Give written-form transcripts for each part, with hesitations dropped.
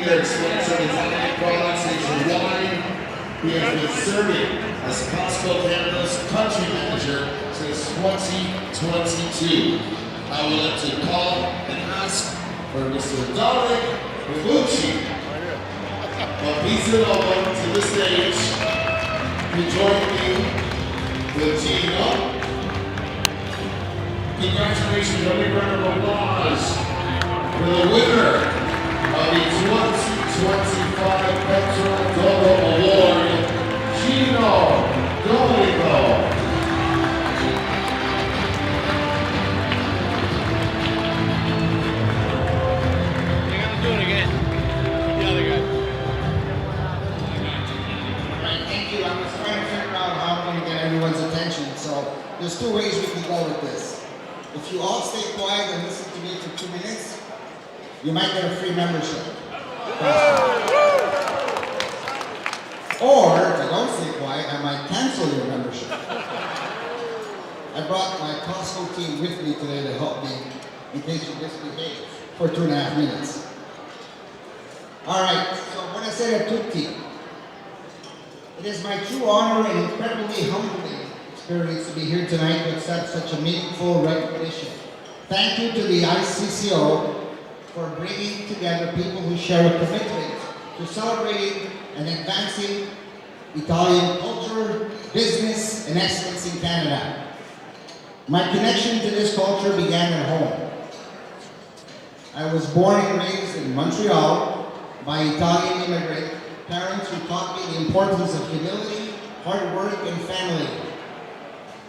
their sponsored Italian products nationwide. He has been serving as Costco Canada's country manager since 2022. I would like to call and ask for Mr. Dominic Pavucci. Please welcome to the stage to join me with Gino. Congratulations, a big round of applause for the winner of the 2025 Petro Dogo Award, Gino Domenico. You're gonna do it again. The other guy. Alright, thank you. I was trying to figure out how I'm going to get everyone's attention, so there's two ways we can go with this. If you all stay quiet and listen to me for 2 minutes, you might get a free membership. Or, if you don't stay quiet, I might cancel your membership. I brought my Costco team with me today to help me in case you misbehave for 2.5 minutes. Alright, so buonasera a tutti. It is my true honor and incredibly humbling experience to be here tonight to accept such a meaningful recognition. Thank you to the ICCO for bringing together people who share a commitment to celebrating and advancing Italian culture, business, and excellence in Canada. My connection to this culture began at home. I was born and raised in Montreal by Italian immigrant parents who taught me the importance of humility, hard work, and family.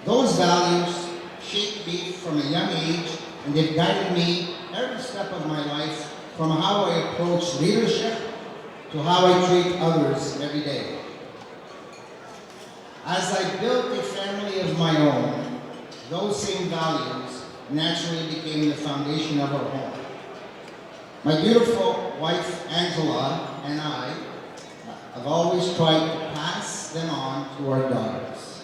Those values shaped me from a young age, and they've guided me every step of my life, from how I approach leadership to how I treat others every day. As I built a family of my own, those same values naturally became the foundation of our home. My beautiful wife, Angela, and I have always tried to pass them on to our daughters.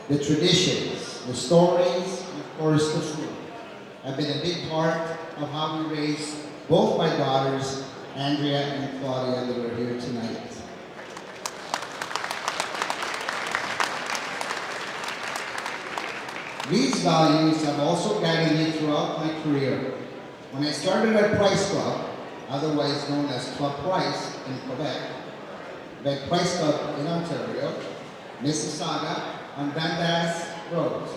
The traditions, the stories, and of course the food have been a big part of how we raised both my daughters, Andrea and Claudia, that are here tonight. These values have also guided me throughout my career. When I started at Price Club, otherwise known as Club Price in Quebec, but Price Club in Ontario, Mississauga, on Dundas Road.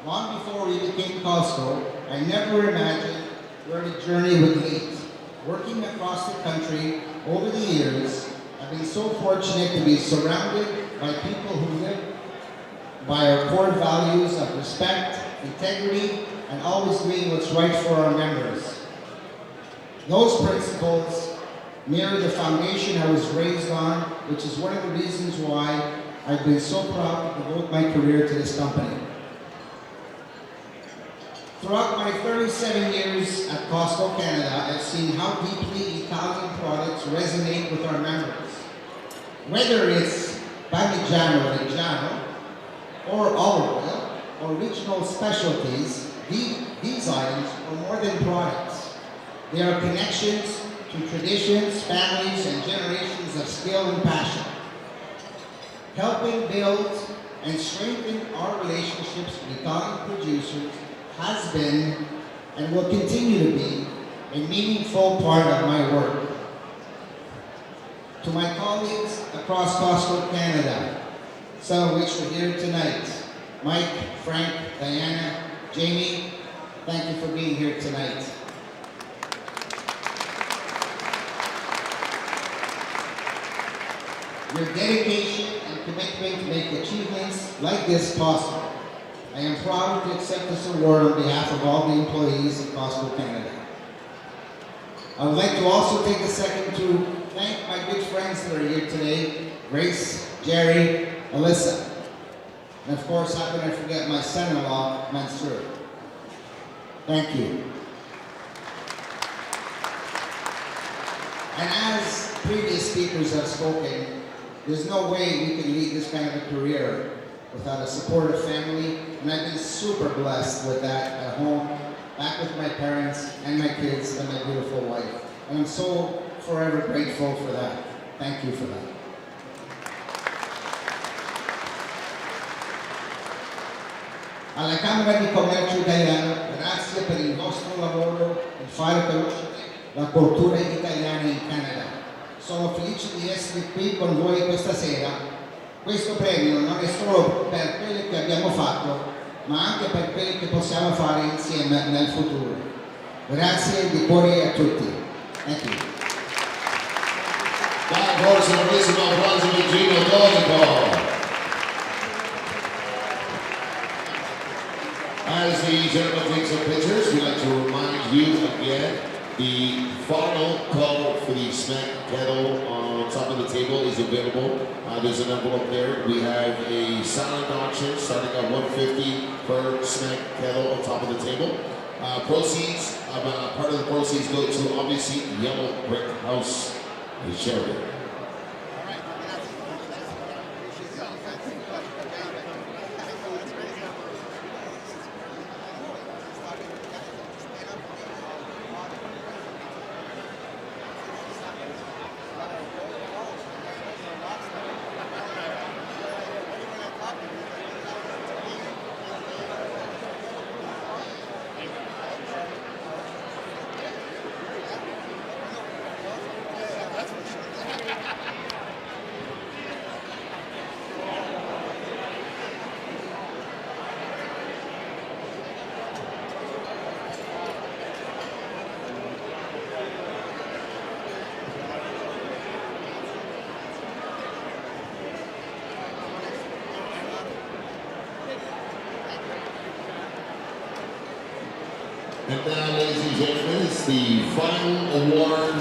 Long before we became Costco, I never imagined where the journey would lead. Working across the country over the years, I've been so fortunate to be surrounded by people who live by our core values of respect, integrity, and always doing what's right for our members. Those principles mirror the foundation I was raised on, which is one of the reasons why I've been so proud to devote my career to this company. Throughout my 37 years at Costco Canada, I've seen how deeply Italian products resonate with our members. Whether it's Parmigiano Reggiano, or olive oil, or regional specialties, these items are more than products. They are connections to traditions, families, and generations of skill and passion. Helping build and strengthen our relationships with Italian producers has been and will continue to be a meaningful part of my work. To my colleagues across Costco Canada, some of which are here tonight, Mike, Frank, Diana, Jamie, thank you for being here tonight. Your dedication and commitment to make achievements like this possible. I am proud to accept this award on behalf of all the employees of Costco Canada. I would like to also take a second to thank my good friends that are here today, Grace, Jerry, Alyssa, and of course, how can I forget my son-in-law, Mansour. Thank you. And as previous speakers have spoken, there's no way we can lead this kind of a career without a supportive family, and I've been super blessed with that at home, back with my parents and my kids and my beautiful wife. And I'm so forever grateful for that. Thank you for that. Alla Camera di Commercio Italiana, grazie per il vostro lavoro e fare conoscere la cultura italiana in Canada. Sono felice di essere qui con voi questa sera. Questo premio non è solo per quello che abbiamo fatto, ma anche per quello che possiamo fare insieme nel futuro. Grazie di cuore a tutti. Thank you. That horse and racing applause of Gino Donico. As the gentleman takes some pictures, we'd like to remind you again, the final call for the Smack Kettle on top of the table is available. There's an envelope there. We have a silent auction starting at $150 per Smack Kettle on top of the table. Proceeds, part of the proceeds go to obviously Yellow Brick House in Sheridan. And now, ladies and gentlemen, it's the final award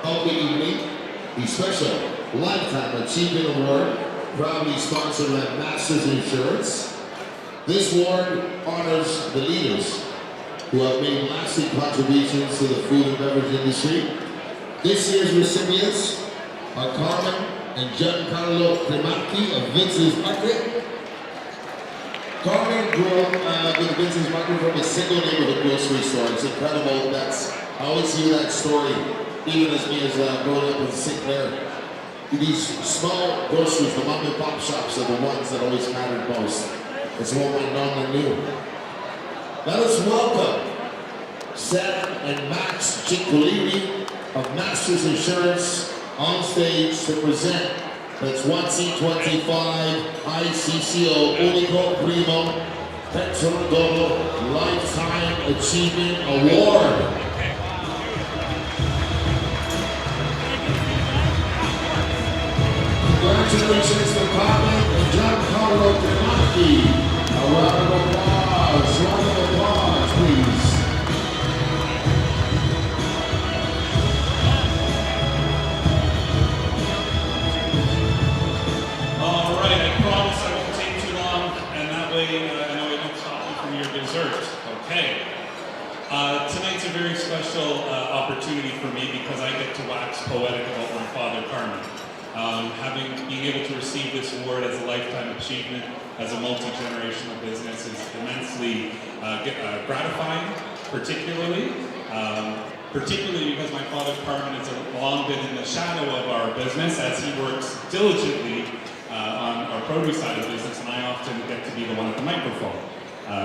of the evening, the special Lifetime Achievement Award, proudly sponsored by Masters Insurance. This award honors the leaders who have made lasting contributions to the food and beverage industry. This year's recipients are Carmen and Giancarlo Cremacchi of Vince's Market. Carmen grew up with Vince's Market from a single neighborhood grocery store. It's incredible. I always hear that story, even as me as growing up in St. Clair. These small groceries, the mom and pop shops, are the ones that always mattered most. It's what my nonna knew. Let us welcome Sam and Max Ciccolini of Masters Insurance on stage to present the 2025 ICCO Unico Primo Petrodomo Lifetime Achievement Award. Congratulations to Carmen and Giancarlo Cremacchi. A round of applause, please. All right, I promise I won't take too long, and that way I know I don't stop you from your dessert. Okay. Tonight's a very special opportunity for me because I get to wax poetic about my father, Carmen. Being able to receive this award as a lifetime achievement as a multi-generational business is immensely gratifying, particularly because my father Carmen has long been in the shadow of our business as he works diligently on our produce side of the business, and I often get to be the one at the microphone.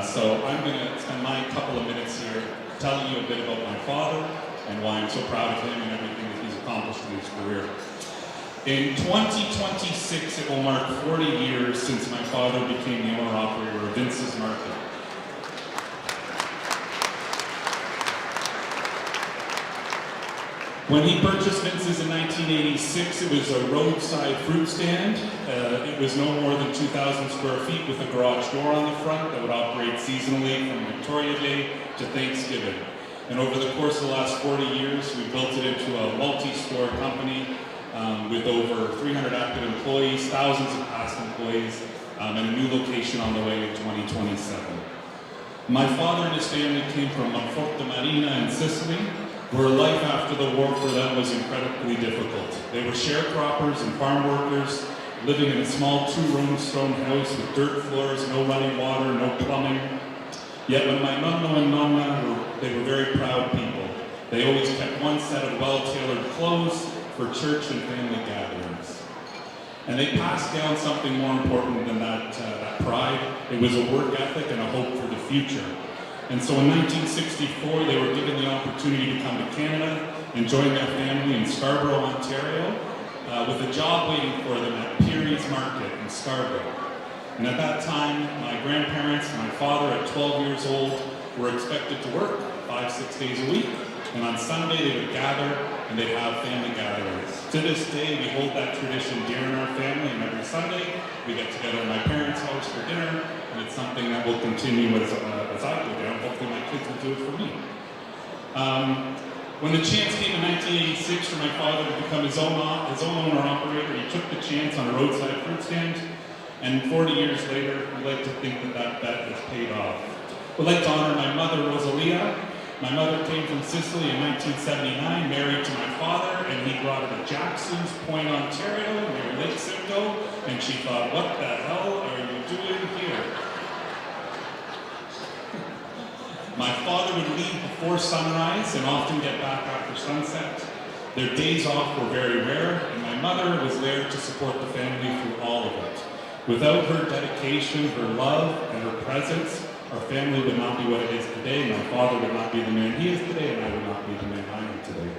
So I'm going to spend my couple of minutes here telling you a bit about my father and why I'm so proud of him and everything that he's accomplished in his career. In 2026, it will mark 40 years since my father became the owner-operator of Vince's Market. When he purchased Vince's in 1986, it was a roadside fruit stand. It was no more than 2,000 square feet with a garage door on the front that would operate seasonally from Victoria Day to Thanksgiving. And over the course of the last 40 years, we built it into a multi-store company with over 300 active employees, thousands of past employees, and a new location on the way in 2027. My father and his family came from Monforte Marina in Sicily, where life after the war for them was incredibly difficult. They were sharecroppers and farm workers, living in a small two-room stone house with dirt floors, no running water, no plumbing. Yet when my nonno and nonna they were very proud people. They always kept one set of well-tailored clothes for church and family gatherings. And they passed down something more important than that pride. It was a work ethic and a hope for the future. And so in 1964, they were given the opportunity to come to Canada and join their family in Scarborough, Ontario, with a job waiting for them at Peary's Market in Scarborough. And at that time, my grandparents and my father at 12 years old were expected to work 5-6 days a week. And on Sunday, they would gather and they'd have family gatherings. To this day, we hold that tradition dear in our family, and every Sunday, we get together at my parents' house for dinner, and it's something that will continue as I go down. Hopefully my kids will do it for me. When the chance came in 1986 for my father to become his own owner-operator, he took the chance on a roadside fruit stand, and 40 years later, we like to think that that bet has paid off. We'd like to honor my mother, Rosalia. My mother came from Sicily in 1979, married to my father, and he brought her to Jackson's Point, Ontario, near Lake Simcoe, and she thought, what the hell are you doing here? My father would leave before sunrise and often get back after sunset. Their days off were very rare, and my mother was there to support the family through all of it. Without her dedication, her love, and her presence, our family would not be what it is today. My father would not be the man he is today, and I would not be the man I am today.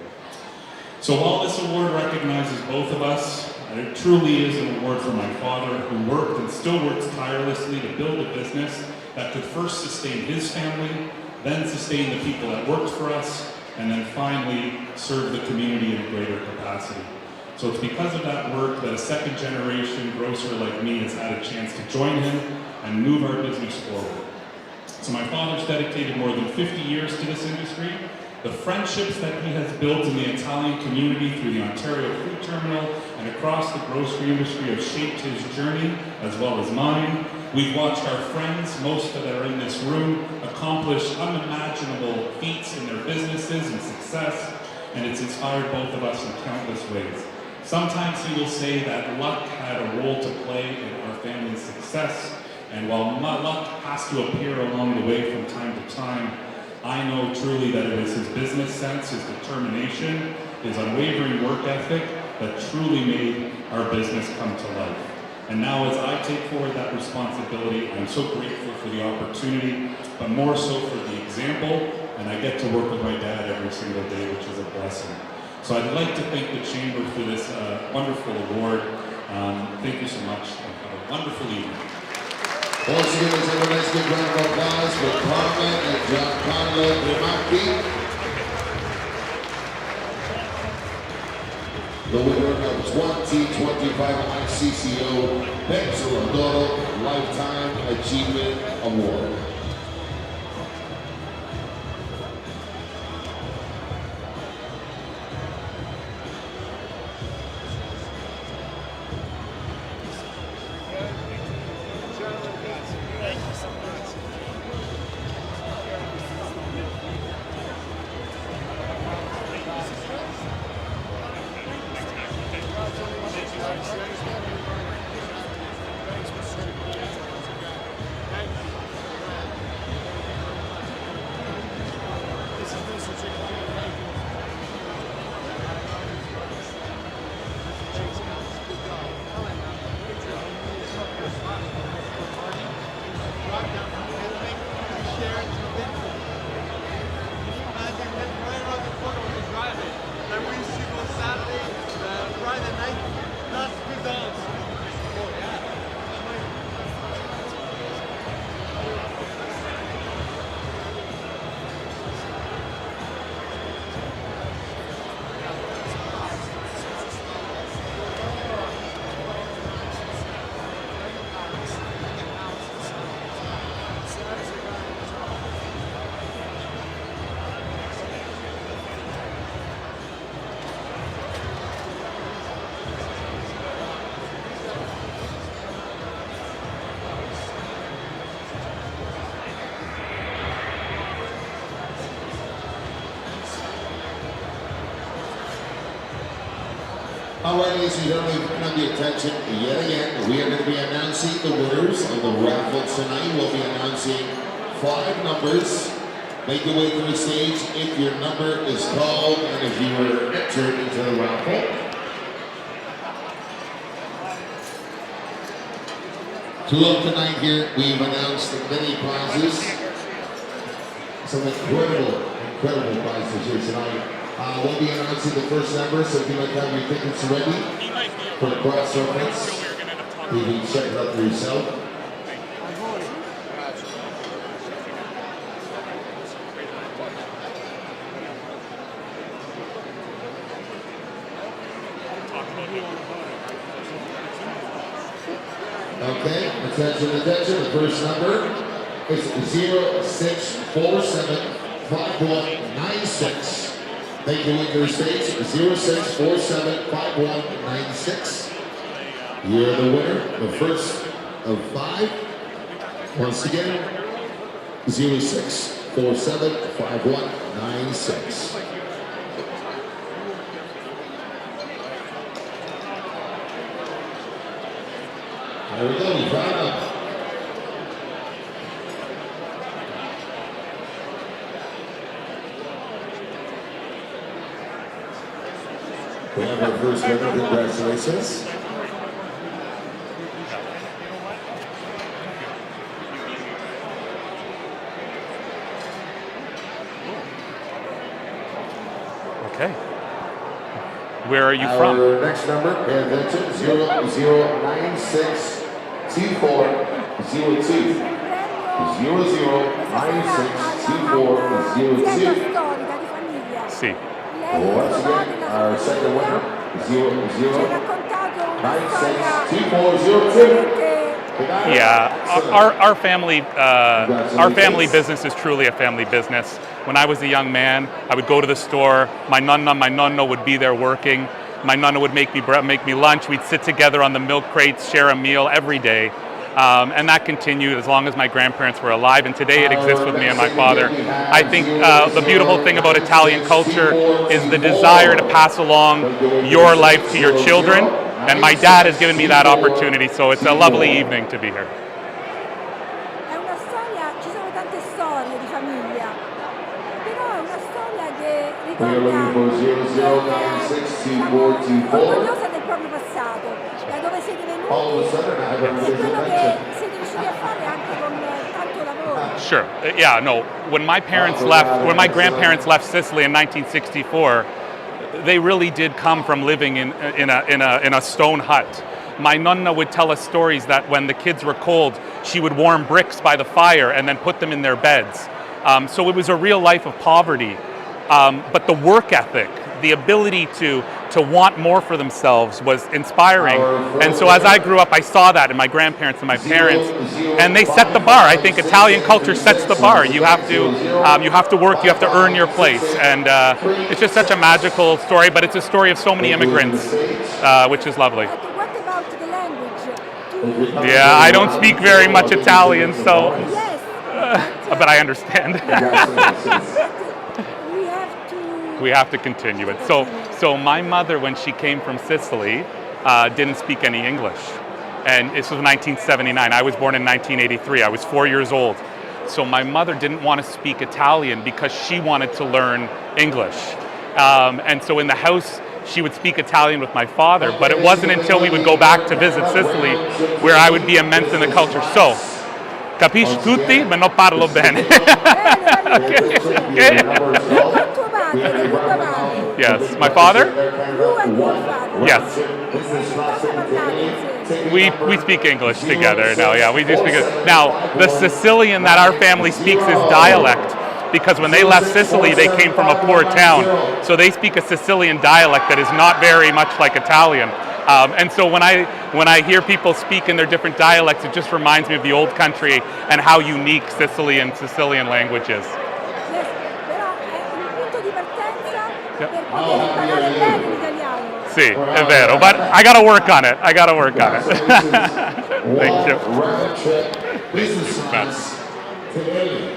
So while this award recognizes both of us, it truly is an award for my father, who worked and still works tirelessly to build a business that could first sustain his family, then sustain the people that worked for us, and then finally serve the community in a greater capacity. So it's because of that work that a second generation grocer like me has had a chance to join him and move our business forward. So my father's dedicated more than 50 years to this industry. The friendships that he has built in the Italian community through the Ontario Food Terminal and across the grocery industry have shaped his journey as well as mine. We've watched our friends, most that are in this room, accomplish unimaginable feats in their businesses and success, and it's inspired both of us in countless ways. Sometimes he will say that luck had a role to play in our family's success, and while luck has to appear along the way from time to time, I know truly that it is his business sense, his determination, his unwavering work ethic that truly made our business come to life. And now as I take forward that responsibility, I'm so grateful for the opportunity, but more so for the example, and I get to work with my dad every single day, which is a blessing. So I'd like to thank the Chamber for this wonderful award. Thank you so much, and have a wonderful evening. Once again, let's have a nice big round of applause for Carmen and Giancarlo Grimaldi, the winner of 2025 ICCO Benzo Adoro Lifetime Achievement Award. All right, ladies and gentlemen, we've been on the attention yet again. We are going to be announcing the winners of the raffle tonight. We'll be announcing 5 numbers Make your way to the stage if your number is called and if you were entered into the raffle. Throughout the night here, we've announced many prizes. Some incredible prizes here tonight. We'll be announcing the first number, so if you'd like to have your tickets ready for the cross-reference, you can check it out for yourself. Okay, attention, the first number is 06475196. Thank you, Winter States, 06475196. You're the winner, the first of 5. Once again, 06475196. There we go, we found out. We have our first winner, congratulations. Okay. Where are you Our from? next number, pay attention, 00962402. 00962402. Sì. Once again, our second winner, 00962402. Yeah, our family business is truly a family business. When I was a young man, I would go to the store. My nonna would be there working. My nonna would make me lunch. We'd sit together on the milk crates, share a meal every day. And that continued as long as my grandparents were alive, and today it exists with me and my father. I think the beautiful thing about Italian culture is the desire to pass along your life to your children, and my dad has given me that opportunity, so it's a lovely evening to be here. È una storia, ci sono tante storie di famiglia, però è una storia che ricorda orgogliosa del proprio passato, da dove siete venuti e quello che siete riusciti a fare anche con tanto lavoro. Sure. Yeah. No. When my grandparents left Sicily in 1964, they really did come from living in a stone hut. My nonna would tell us stories that when the kids were cold, she would warm bricks by the fire and then put them in their beds. So it was a real life of poverty. But the work ethic, the ability to want more for themselves was inspiring. And so as I grew up, I saw that in my grandparents and my parents, and they set the bar. I think Italian culture sets the bar. You have to work, you have to earn your place. And it's just such a magical story, but it's a story of so many immigrants, which is lovely. What about the language? Yeah, I don't speak very much Italian, so, Yes, but I understand. we have to We have to continue it. So my mother, when she came from Sicily, didn't speak any English. And this was 1979. I was born in 1983. I was 4 years old. So my mother didn't want to speak Italian because she wanted to learn English. And so in the house, she would speak Italian with my father, but it wasn't until we would go back to visit Sicily where I would be immersed in the culture. So, capisci tutti, ma non parlo bene. Okay. Yes, my father? Yes. We speak English together now, yeah, we do speak it. Now, the Sicilian that our family speaks is dialect, because when they left Sicily, they came from a poor town. So they speak a Sicilian dialect that is not very much like Italian. And so when I hear people speak in their different dialects, it just reminds me of the old country and how unique Sicily and Sicilian language is. Yes, però è un punto di partenza per poter imparare bene l'italiano. Sì, è vero, but I gotta work on it. Thank you. Round trip business class to Italy.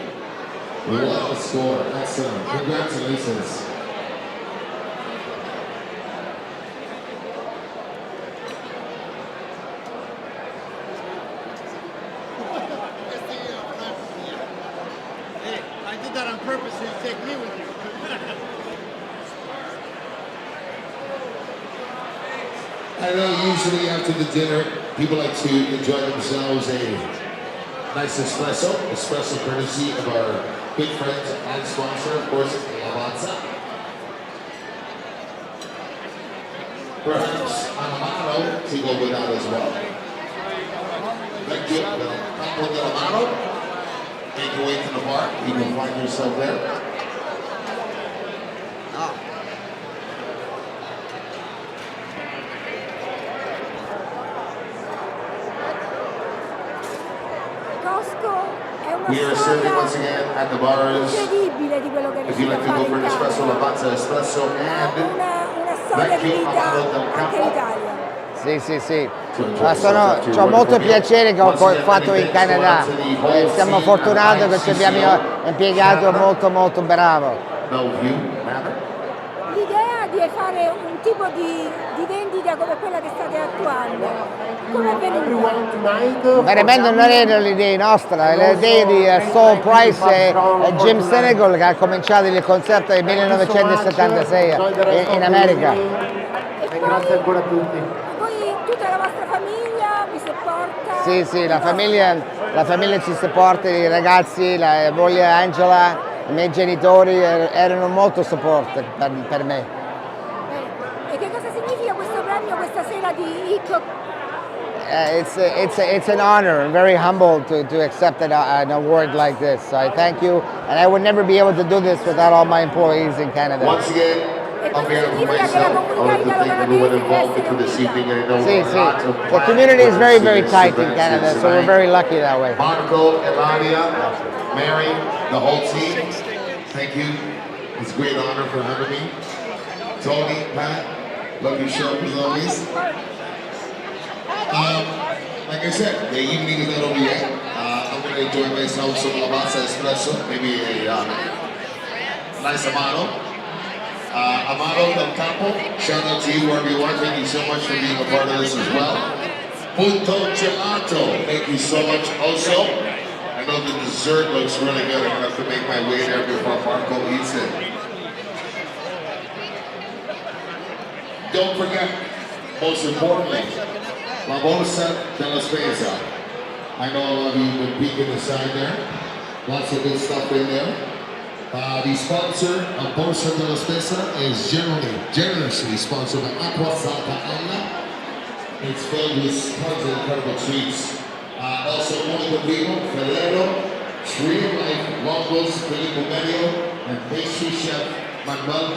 What a score. Excellent. Congratulations. Hey, I did that on purpose. Take me with you. I know usually after the dinner, people like to enjoy themselves a nice espresso. Espresso courtesy of our good friends and sponsor, of course, Lavazza. Perhaps an Amaro to go with that as well. Thank you. Campo del Amaro. Make your way to the bar. You can find yourself there. Costco è una We are serving once storia again at the bars. incredibile di quello che If you riuscite a like to go fare for in an espresso, Italia. Lavazza Espresso, and Una storia Thank di you, vita Amaro del anche Campo. in Italia. Sì, sì, sì. to Ho molto piacere che ho Once again, fatto in many thanks Canada. to the whole Siamo team fortunati at che ci abbiamo ICCO impiegato Canada. molto molto bravo. Bellevue Manor. L'idea di fare un tipo di vendita come quella che state attuando, come è venuta? Veramente non era l'idea nostra, l'idea di Soul Price e Jim Senegal che ha cominciato il concerto nel 1976 in America. E grazie ancora a tutti. Poi tutta la vostra famiglia vi supporta? Sì, sì, la famiglia ci supporta, i ragazzi, la moglie Angela, i miei genitori erano molto supporto per me. E che cosa significa questo premio questa sera di Hip It's an honor. I'm very humbled to accept an award like this. So I thank you, and I would never be able to do this without all my employees in Canada. Once again, on behalf of myself, I would like to thank everyone involved for this evening. I know See, a lot of the plans community is for very, this very year's tight in events Canada, here so we're tonight. very lucky that way. Marco, Eladia, Mary, the whole team, thank you. It's a great honor for having me. Tony, Pat, love your show as always. Like I said, the evening is not over yet. I'm going to enjoy myself some Lavazza Espresso, maybe a nice Amaro. Amaro del Campo, shout out to you wherever you are. Thank you so much for being a part of this as well. Punto Gelato, thank you so much also. I know the dessert looks really good. I'm going to have to make my way there before Marco eats it. Don't forget, most importantly, La Bolsa della Spesa. I know a lot of you have been peeking inside there. Lots of good stuff in there. The sponsor of Bolsa della Spesa is generously sponsored by Acqua Santa Anna. It's filled with tons of incredible treats. Also, Monica Primo, Ferrero, Tree of Life, Longos, Filippo Medio, and pastry chef Manuel